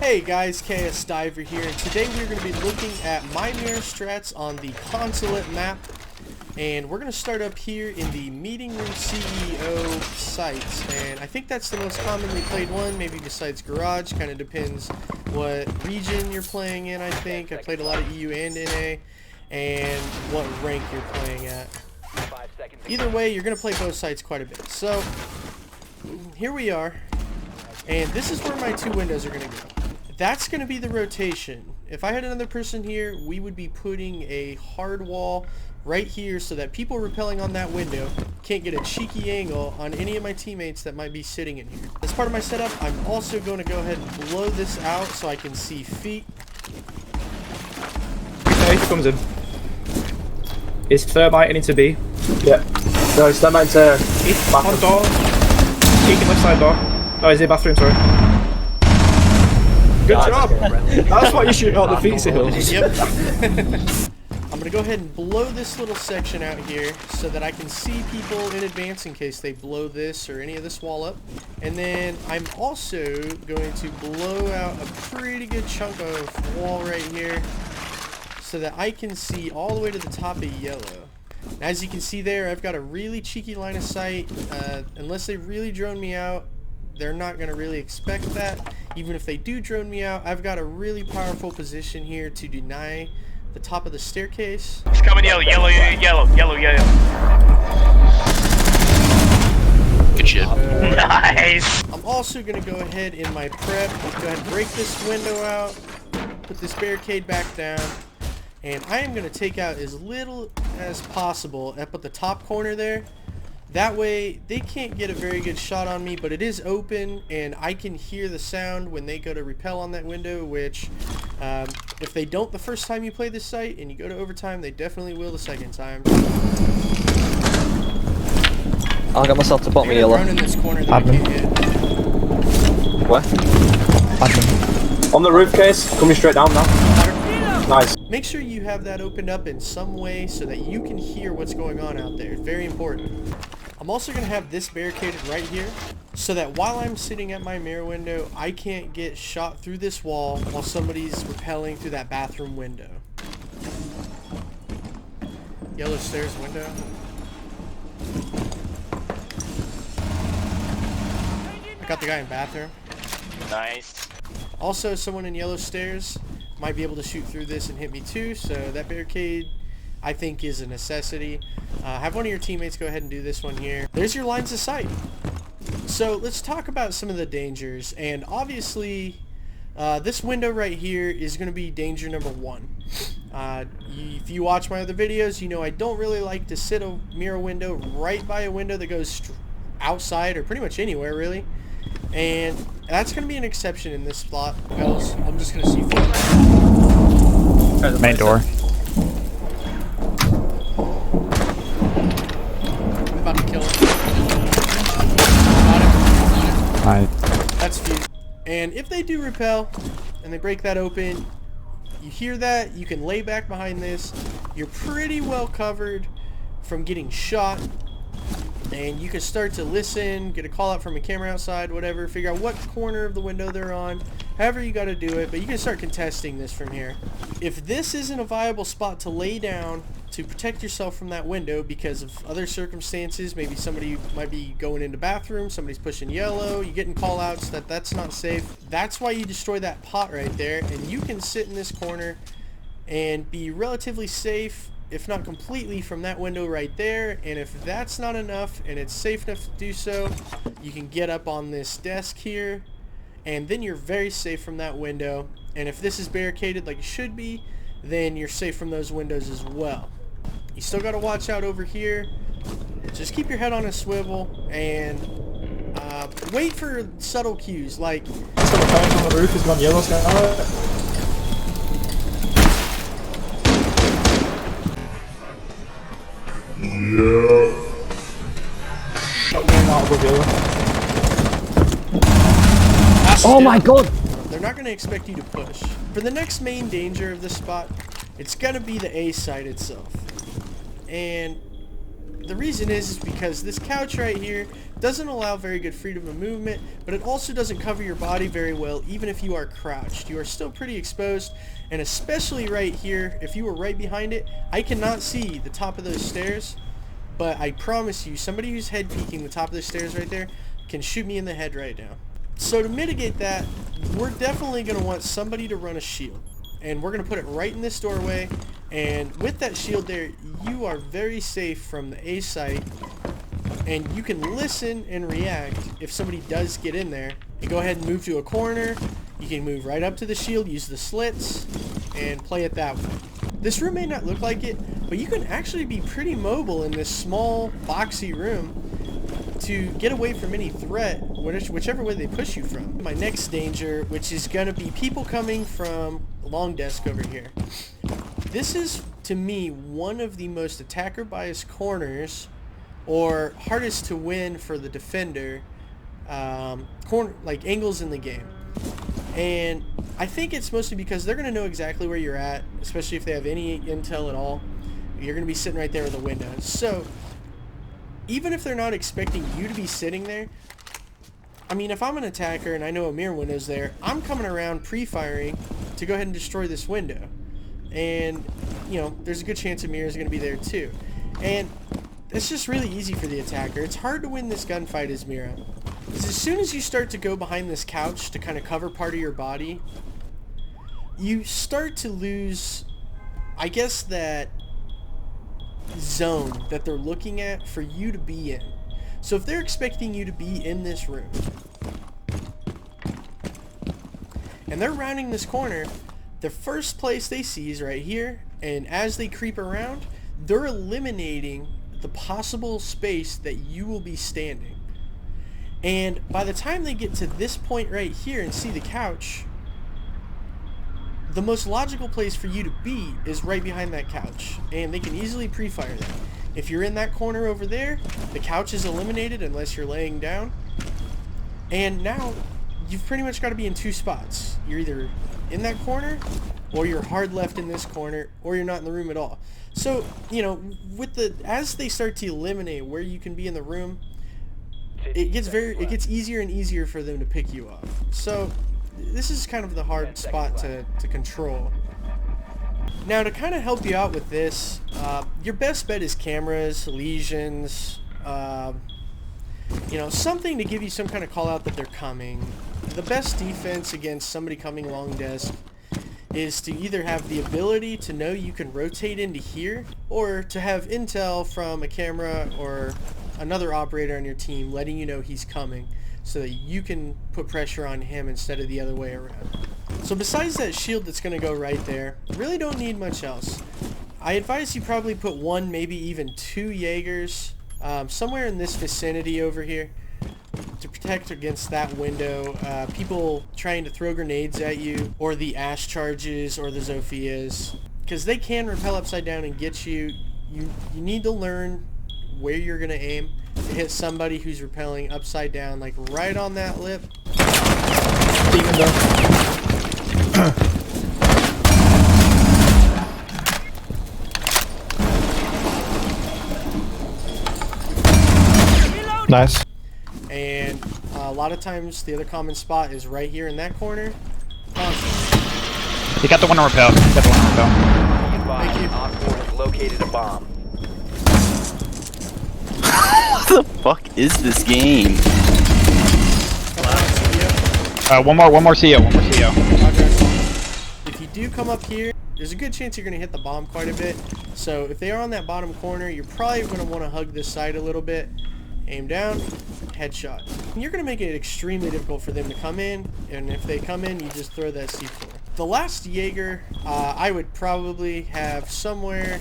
Hey guys, KS Diver here, and today we're going to be looking at Depth Mira Strats on the Consulate map. And we're going to start up here in the Meeting Room CEO site, and I think that's the most commonly played one, maybe besides Garage. Kind of depends what region you're playing in, I think. I played a lot of EU and NA, and what rank you're playing at. Either way, you're going to play both sites quite a bit. So, here we are, and this is where my two windows are going to go. That's going to be the rotation. If I had another person here, we would be putting a hard wall right here so that people rappelling on that window can't get a cheeky angle on any of my teammates that might be sitting in here. As part of my setup, I'm also going to go ahead and blow this out so I can see feet. Okay, he comes in. Is thermite into B? Yeah. No, it's thermite into on door. Peeking left side door. No, he's in bathroom, sorry. Good job! That's what you shoot out the feet hills. Yep. I'm going to go ahead and blow this little section out here so that I can see people in advance in case they blow this or any of this wall up. And then I'm also going to blow out a pretty good chunk of wall right here so that I can see all the way to the top of yellow. As you can see there, I've got a really cheeky line of sight. Unless they really drone me out, they're not going to really expect that. Even if they do drone me out, I've got a really powerful position here to deny the top of the staircase. It's coming yellow, yellow, yellow, yellow, yellow. Good shit. Nice. I'm also going to go ahead in my prep, go ahead and break this window out, put this barricade back down, and I am going to take out as little as possible up at the top corner there. That way they can't get a very good shot on me, but it is open and I can hear the sound when they go to repel on that window, which if they don't the first time you play this site and you go to overtime, they definitely will the second time. I'll get myself to bottom of yellow. In this corner that I can't hit. Where? On the roof case, coming straight down now. Nice. Make sure you have that opened up in some way so that you can hear what's going on out there. Very important. I'm also going to have this barricaded right here so that while I'm sitting at my mirror window, I can't get shot through this wall while somebody's rappelling through that bathroom window. Yellow stairs window. I got the guy in bathroom. Nice. Also, someone in yellow stairs might be able to shoot through this and hit me too, so that barricade I think is a necessity. Have one of your teammates go ahead and do this one here. There's your lines of sight. So let's talk about some of the dangers, and obviously this window right here is going to be danger number one. If you watch my other videos, you know I don't really like to sit a mirror window right by a window that goes outside or pretty much anywhere really. And that's going to be an exception in this spot, else I'm just going to see feet. Main door. I'm about to kill him. Got him. Nice. That's few. And if they do repel and they break that open, you hear that, you can lay back behind this. You're pretty well covered from getting shot. And you can start to listen, get a call out from a camera outside, whatever, figure out what corner of the window they're on, however you got to do it, but you can start contesting this from here. If this isn't a viable spot to lay down to protect yourself from that window because of other circumstances, maybe somebody might be going into bathroom, somebody's pushing yellow, you're getting call outs that's not safe, that's why you destroy that pot right there, and you can sit in this corner and be relatively safe, if not completely, from that window right there. And if that's not enough and it's safe enough to do so, you can get up on this desk here and then you're very safe from that window. And if this is barricaded like it should be, then you're safe from those windows as well. You still got to watch out over here. Just keep your head on a swivel and wait for subtle cues like Someone coming from the roof has gone yellow sky. Oh my god! They're not going to expect you to push. For the next main danger of this spot, it's going to be the A site itself. And the reason is because this couch right here doesn't allow very good freedom of movement, but it also doesn't cover your body very well even if you are crouched. You are still pretty exposed, and especially right here, if you were right behind it, I cannot see the top of those stairs, but I promise you, somebody who's head peeking the top of the stairs right there can shoot me in the head right now. So to mitigate that, we're definitely going to want somebody to run a shield. And we're going to put it right in this doorway. And with that shield there, you are very safe from the A site. And you can listen and react if somebody does get in there. You go ahead and move to a corner. You can move right up to the shield, use the slits, and play it that way. This room may not look like it, but you can actually be pretty mobile in this small, boxy room to get away from any threat, whichever way they push you from. My next danger, which is going to be people coming from long desk over here. This is, to me, one of the most attacker-biased corners, or hardest to win for the defender, angles in the game. And I think it's mostly because they're going to know exactly where you're at, especially if they have any intel at all. You're going to be sitting right there in the window. So even if they're not expecting you to be sitting there, I mean, if I'm an attacker and I know a mirror window's there, I'm coming around pre-firing to go ahead and destroy this window. And, you know, there's a good chance a mirror's going to be there too. And it's just really easy for the attacker. It's hard to win this gunfight as Mira. Because as soon as you start to go behind this couch to kind of cover part of your body, you start to lose, I guess, that zone that they're looking at for you to be in. So if they're expecting you to be in this room and they're rounding this corner, the first place they see is right here, and as they creep around, they're eliminating the possible space that you will be standing. And by the time they get to this point right here and see the couch, the most logical place for you to be is right behind that couch, and they can easily pre-fire that. If you're in that corner over there, the couch is eliminated unless you're laying down, and now you've pretty much got to be in two spots. You're either in that corner, or you're hard left in this corner, or you're not in the room at all. So, you know, as they start to eliminate where you can be in the room, it gets easier and easier for them to pick you off. So this is kind of the hard spot to control. Now, to kind of help you out with this, your best bet is cameras, lesions, you know, something to give you some kind of call out that they're coming. The best defense against somebody coming long desk is to either have the ability to know you can rotate into here, or to have intel from a camera or another operator on your team letting you know he's coming, so that you can put pressure on him instead of the other way around. So besides that shield that's going to go right there, really don't need much else. I advise you probably put one, maybe even two Jaegers somewhere in this vicinity over here to protect against that window, people trying to throw grenades at you, or the Ash charges, or the Zophias, because they can rappel upside down and get you. You need to learn where you're going to aim to hit somebody who's rappelling upside down, like right on that lip. Nice. And a lot of times the other common spot is right here in that corner. You got the one on rappel. You got the one on rappel. Thank you. Op 4 has located a bomb. What the fuck is this game? One more CO. One more CO. If you do come up here, there's a good chance you're going to hit the bomb quite a bit. So if they are on that bottom corner, you're probably going to want to hug this side a little bit. Aim down, headshot. And you're going to make it extremely difficult for them to come in, and if they come in, you just throw that C4. The last Jaeger, I would probably have somewhere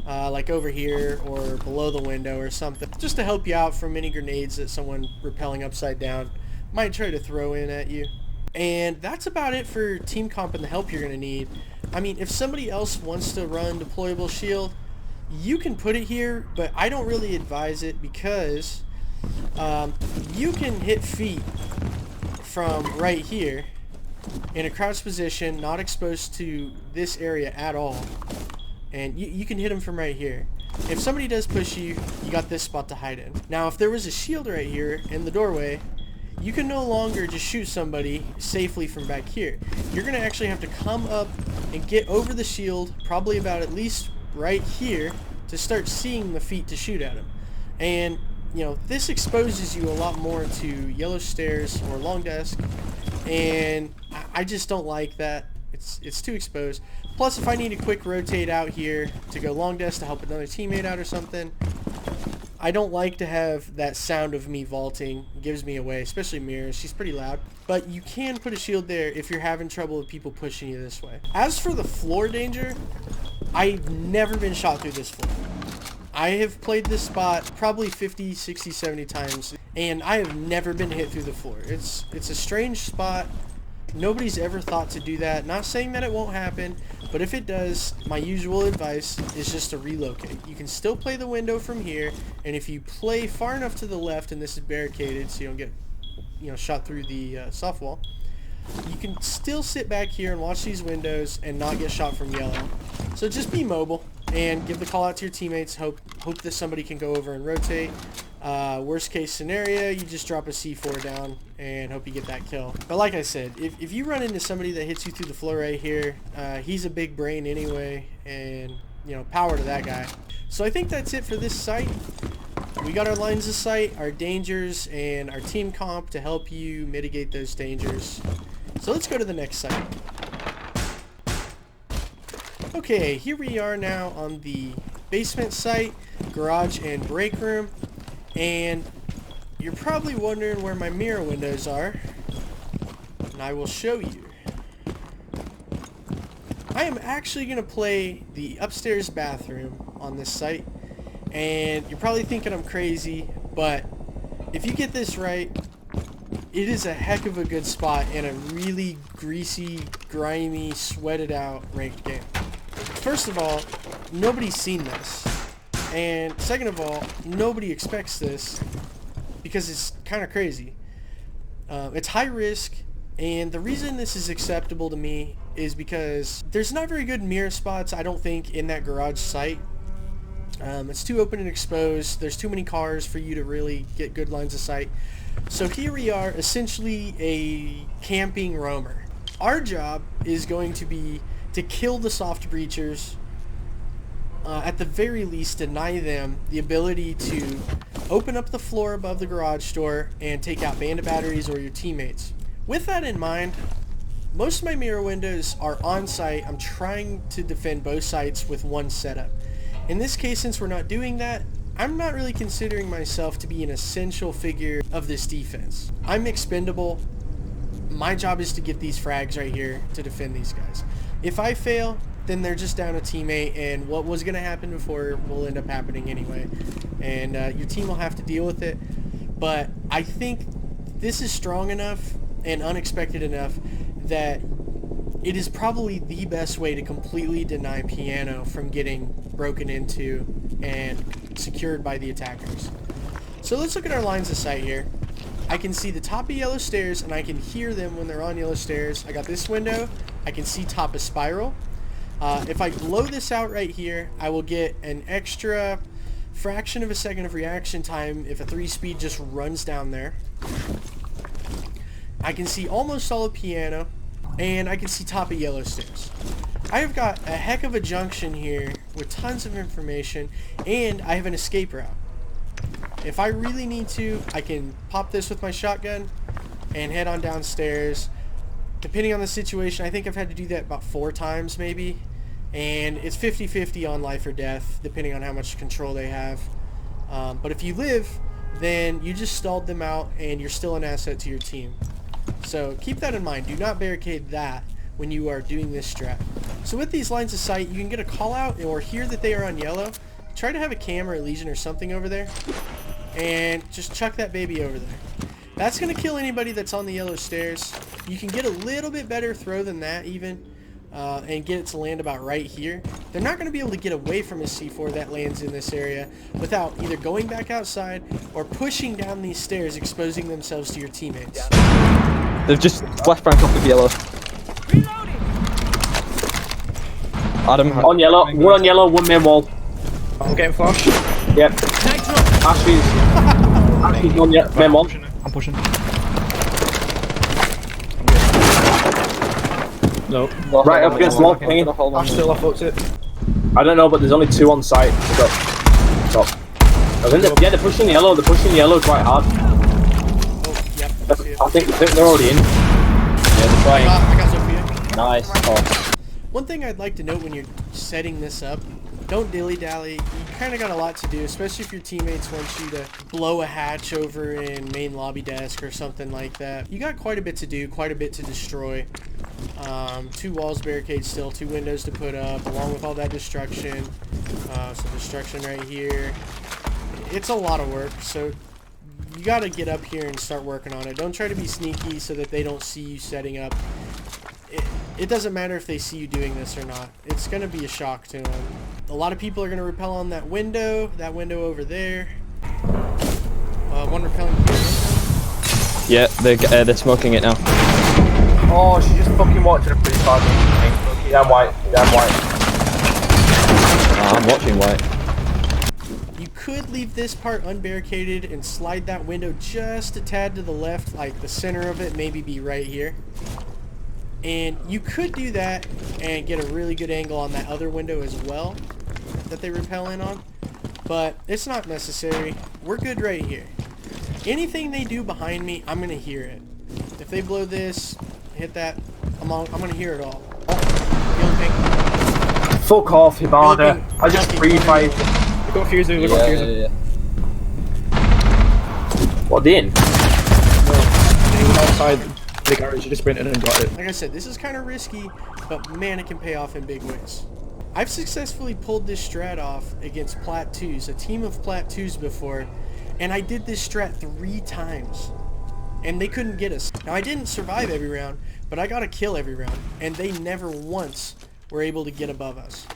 like over here or below the window or something, just to help you out from any grenades that someone rappelling upside down might try to throw in at you. And that's about it for team comp and the help you're going to need. I mean, if somebody else wants to run deployable shield, you can put it here, but I don't really advise it, because you can hit feet from right here in a crouched position, not exposed to this area at all, and you can hit them from right here. if somebody does push you, you got this spot to hide in. Now, if there was a shield right here in the doorway, you can no longer just shoot somebody safely from back here. You're going to actually have to come up and get over the shield, probably about at least right here, to start seeing the feet to shoot at them. And, you know, this exposes you a lot more to yellow stairs or long desk, and I just don't like that. It's too exposed. Plus, if I need a quick rotate out here to go long desk to help another teammate out or something, I don't like to have that sound of me vaulting. It gives me away, especially Mira. She's pretty loud. But you can put a shield there if you're having trouble with people pushing you this way. As for the floor danger, I've never been shot through this floor. I have played this spot probably 50, 60, 70 times, and I have never been hit through the floor. It's a strange spot. Nobody's ever thought to do that. Not saying that it won't happen, but if it does, my usual advice is just to relocate. You can still play the window from here, and if you play far enough to the left, and this is barricaded so you don't get, you know, shot through the soft wall, you can still sit back here and watch these windows and not get shot from yellow. So just be mobile and give the call out to your teammates. Hope that somebody can go over and rotate. Worst case scenario, you just drop a C4 down and hope you get that kill. But like I said, if you run into somebody that hits you through the floor right here, he's a big brain anyway, and you know, power to that guy. So I think that's it for this site. We got our lines of sight, our dangers, and our team comp to help you mitigate those dangers. So let's go to the next site. Okay, here we are now on the basement site, garage and break room. And you're probably wondering where my mirror windows are, and I will show you. I am actually going to play the upstairs bathroom on this site, and you're probably thinking I'm crazy, but if you get this right, it is a heck of a good spot in a really greasy, grimy, sweated out ranked game. First of all, nobody's seen this. And second of all, nobody expects this because it's kind of crazy. It's high risk, and the reason this is acceptable to me is because there's not very good mirror spots, I don't think, in that garage site. It's too open and exposed. There's too many cars for you to really get good lines of sight. So here we are, essentially a camping roamer. Our job is going to be to kill the soft breachers. At the very least, deny them the ability to open up the floor above the garage door and take out bandit batteries or your teammates. With that in mind, most of my mirror windows are on site. I'm trying to defend both sites with one setup. In this case, since we're not doing that, I'm not really considering myself to be an essential figure of this defense. I'm expendable. My job is to get these frags right here to defend these guys. If I fail, then they're just down a teammate, and what was going to happen before will end up happening anyway, and your team will have to deal with it. But I think this is strong enough and unexpected enough that it is probably the best way to completely deny Piano from getting broken into and secured by the attackers. So let's look at our lines of sight here. I can see the top of yellow stairs, and I can hear them when they're on yellow stairs. I got this window. I can see top of spiral. If I blow this out right here, I will get an extra fraction of a second of reaction time if a 3-speed just runs down there. I can see almost all of Piano, and I can see top of yellow stairs. I have got a heck of a junction here with tons of information, and I have an escape route. If I really need to, I can pop this with my shotgun and head on downstairs. Depending on the situation, I think I've had to do that about 4 times maybe. And it's 50-50 on life or death, depending on how much control they have. But if you live, then you just stalled them out and you're still an asset to your team. So keep that in mind. Do not barricade that when you are doing this strat. So with these lines of sight, you can get a call out or hear that they are on yellow. Try to have a cam or a Legion or something over there. And just chuck that baby over there. That's going to kill anybody that's on the yellow stairs. You can get a little bit better throw than that even. And get it to land about right here. They're not going to be able to get away from a C4 that lands in this area without either going back outside or pushing down these stairs, exposing themselves to your teammates. They've just flashbang off with yellow. Adam. On yellow, one on yellow, one main wall. I'm getting flash. Yep. Ashley's one yet. Main one. I'm pushing. No. Right up against the wall. Hanging. Ash still off it. I don't know, but there's only 2 on site. Stop. I think yeah, they're pushing yellow. They're pushing yellow quite hard. Oh, yep. I think they're already in. Yeah, they're trying. I got Sophia. Nice. Oh. One thing I'd like to note when you're setting this up, don't dilly-dally. You kind of got a lot to do, especially if your teammates want you to blow a hatch over in main lobby desk or something like that. You got quite a bit to do, quite a bit to destroy. 2 walls barricades still, 2 windows to put up, along with all that destruction. Some destruction right here. It's a lot of work, so you got to get up here and start working on it. Don't try to be sneaky so that they don't see you setting up. It doesn't matter if they see you doing this or not. It's going to be a shock to them. A lot of people are going to repel on that window over there. One repelling here. Yeah, they're smoking it now. Oh, she just fucking watched it pretty hard. Damn white. I'm watching white. You could leave this part unbarricaded and slide that window just a tad to the left, like the center of it, maybe be right here. And you could do that and get a really good angle on that other window as well that they repel in on. But it's not necessary. We're good right here. Anything they do behind me, I'm going to hear it. If they blow this, hit that, I'm going to hear it all. Oh, yellow pink. Fuck off, Hibana. I just free fight. We got Fuser, we got Fuser. What, the in? He was outside the garage, he just sprinted and got it. Like I said, this is kind of risky, but man, it can pay off in big ways. I've successfully pulled this strat off against Plat 2s, a team of Plat 2s before, and I did this strat 3 times, and they couldn't get us. Now, I didn't survive every round, but I got a kill every round, and they never once were able to get above us.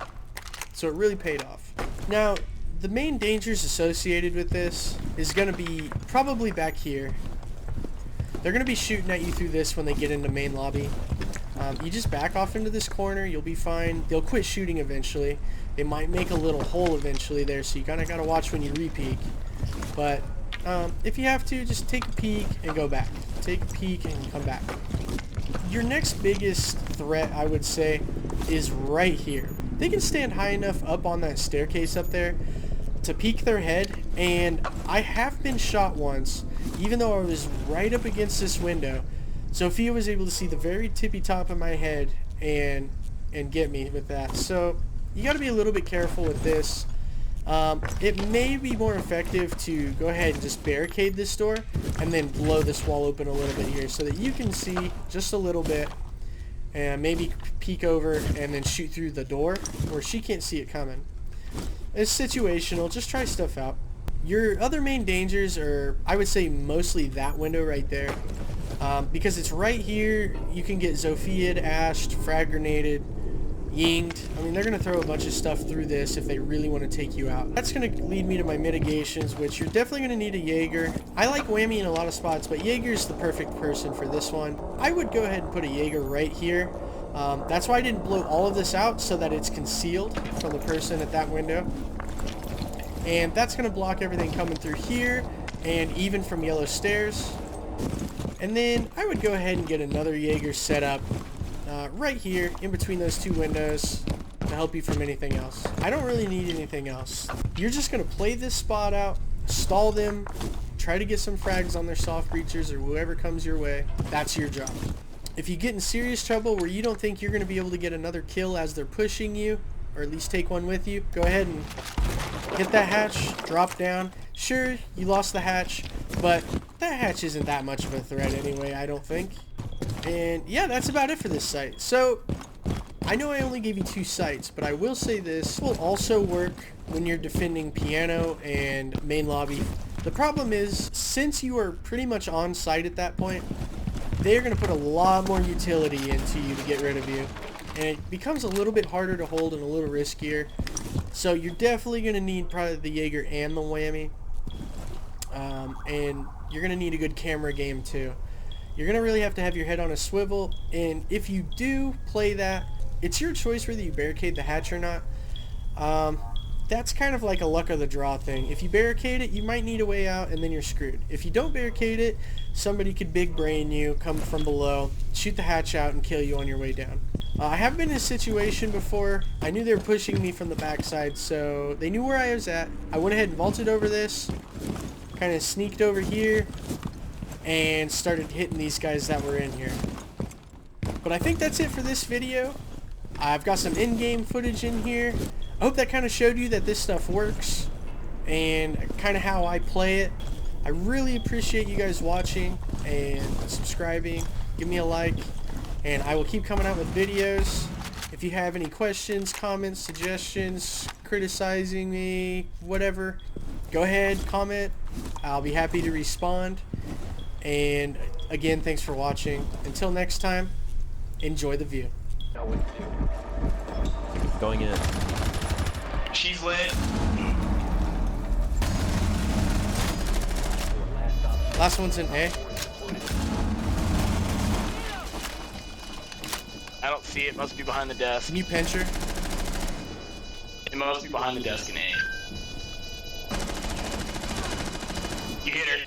So it really paid off. Now, the main dangers associated with this is going to be probably back here. They're going to be shooting at you through this when they get into main lobby. You just back off into this corner, you'll be fine. They'll quit shooting eventually. They might make a little hole eventually there, so you kind of got to watch when you re-peek. But if you have to, just take a peek and go back. Take a peek and come back. Your next biggest threat, I would say, is right here. They can stand high enough up on that staircase up there to peek their head, and I have been shot once, even though I was right up against this window. Sophia was able to see the very tippy top of my head and get me with that. So you got to be a little bit careful with this. It may be more effective to go ahead and just barricade this door and then blow this wall open a little bit here so that you can see just a little bit and maybe peek over and then shoot through the door where she can't see it coming. It's situational. Just try stuff out. Your other main dangers are, I would say, mostly that window right there. Because it's right here, you can get Zofia'd, ashed, frag grenaded, yinged. I mean, they're going to throw a bunch of stuff through this if they really want to take you out. That's going to lead me to my mitigations, which you're definitely going to need a Jaeger. I like Whammy in a lot of spots, but Jaeger's the perfect person for this one. I would go ahead and put a Jaeger right here. That's why I didn't blow all of this out, so that it's concealed from the person at that window. And that's going to block everything coming through here, and even from yellow stairs. And then I would go ahead and get another Jaeger set up right here in between those 2 windows to help you from anything else. I don't really need anything else. You're just going to play this spot out, stall them, try to get some frags on their soft breachers or whoever comes your way. That's your job. If you get in serious trouble where you don't think you're going to be able to get another kill as they're pushing you, or at least take one with you, go ahead and hit that hatch, drop down. Sure, you lost the hatch, but that hatch isn't that much of a threat anyway, I don't think. And yeah, that's about it for this site. So, I know I only gave you 2 sites, but I will say this will also work when you're defending piano and main lobby. The problem is, since you are pretty much on site at that point, they're going to put a lot more utility into you to get rid of you. And it becomes a little bit harder to hold and a little riskier. So you're definitely going to need probably the Jaeger and the Whammy. And you're going to need a good camera game too. You're going to really have to have your head on a swivel. And if you do play that, it's your choice whether you barricade the hatch or not. that's kind of like a luck of the draw thing. If you barricade it, you might need a way out, and then you're screwed. If you don't barricade it, somebody could big brain you, come from below, shoot the hatch out, and kill you on your way down. I have been in a situation before. I knew they were pushing me from the backside, so they knew where I was at. I went ahead and vaulted over this, kind of sneaked over here, and started hitting these guys that were in here. But I think that's it for this video. I've got some in-game footage in here. I hope that kind of showed you that this stuff works and kind of how I play it. I really appreciate you guys watching and subscribing. Give me a like, and I will keep coming out with videos. If you have any questions, comments, suggestions, criticizing me, whatever, go ahead, comment. I'll be happy to respond. And again, thanks for watching. Until next time, enjoy the view. Going in. She's lit. Last one's in A. I don't see it. Must be behind the desk. Can you pinch her? It must be behind the desk in A. You hit her.